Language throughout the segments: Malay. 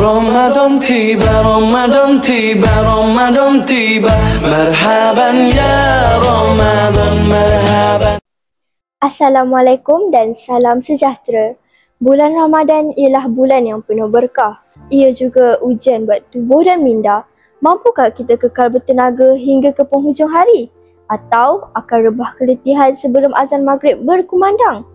رمضان tiba, Ramadan tiba, Ramadan tiba. Marhaban ya Ramadan, marhaban. Assalamualaikum dan salam sejahtera. Bulan Ramadan ialah bulan yang penuh berkah. Ia juga ujian buat tubuh dan minda. Mampukah kita kekal bertenaga hingga ke penghujung hari? Atau akan rebah keletihan sebelum azan maghrib berkumandang?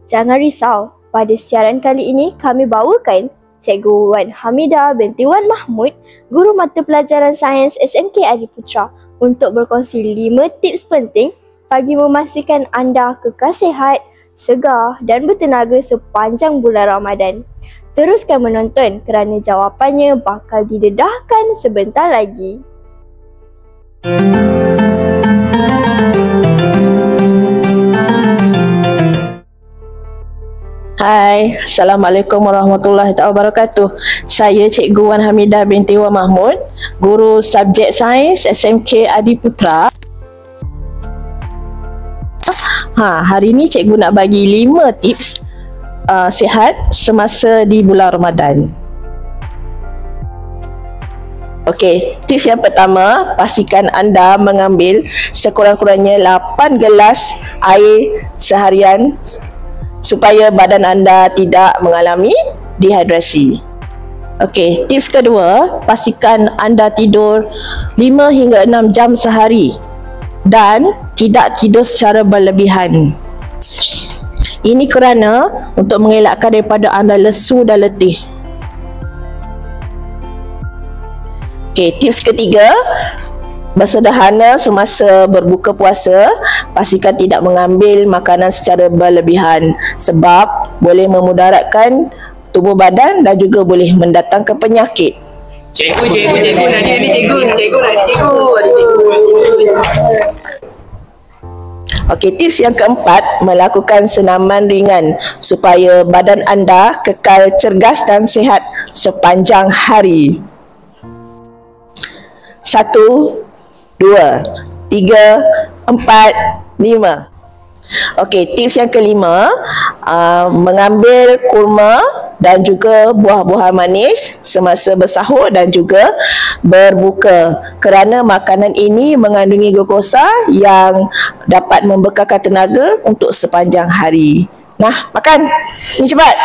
Jangan risau, pada siaran kali ini kami bawakan Cikgu Wan Hamidah binti Wan Mahmud, Guru Mata Pelajaran Sains SMK Adiputra untuk berkongsi 5 tips penting bagi memastikan anda kekal sihat, segar dan bertenaga sepanjang bulan Ramadan. Teruskan menonton kerana jawapannya bakal didedahkan sebentar lagi. Hai, Assalamualaikum warahmatullahi wabarakatuh. Saya Cikgu Wan Hamidah binti Wan Mahmud, Guru Subjek Sains SMK Adiputra. Hari ni cikgu nak bagi 5 tips sihat semasa di bulan Ramadan. Okey, tips yang pertama, pastikan anda mengambil sekurang-kurangnya 8 gelas air seharian supaya badan anda tidak mengalami dehidrasi. Okey, tips kedua, pastikan anda tidur 5 hingga 6 jam sehari dan tidak tidur secara berlebihan. Ini kerana untuk mengelakkan daripada anda lesu dan letih. Okey, tips ketiga, bersederhana semasa berbuka puasa. Pastikan tidak mengambil makanan secara berlebihan sebab boleh memudaratkan tubuh badan dan juga boleh mendatangkan penyakit. Cikgu, Nadia ni cikgu. Okey, tips yang keempat, melakukan senaman ringan supaya badan anda kekal cergas dan sihat sepanjang hari. 1, 2, 3, 4, 5. Okey, tips yang kelima, mengambil kurma dan juga buah-buahan manis semasa bersahur dan juga berbuka kerana makanan ini mengandungi glukosa yang dapat membekalkan tenaga untuk sepanjang hari. Nah, makan. Ni cepat.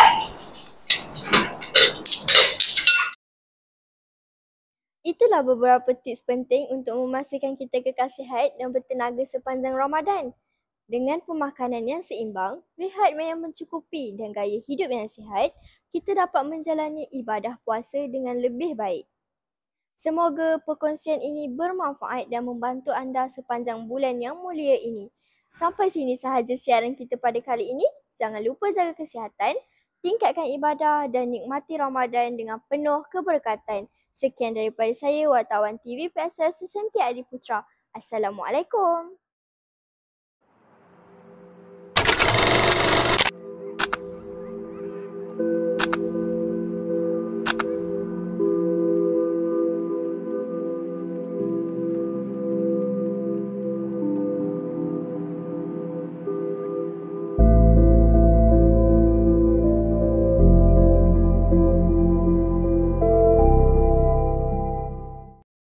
Itulah beberapa tips penting untuk memastikan kita kekal sihat dan bertenaga sepanjang Ramadan. Dengan pemakanan yang seimbang, rehat yang mencukupi dan gaya hidup yang sihat, kita dapat menjalani ibadah puasa dengan lebih baik. Semoga perkongsian ini bermanfaat dan membantu anda sepanjang bulan yang mulia ini. Sampai sini sahaja siaran kita pada kali ini. Jangan lupa jaga kesihatan, tingkatkan ibadah dan nikmati Ramadan dengan penuh keberkatan. Sekian daripada saya, wartawan TV PSS SMK Adiputra. Assalamualaikum.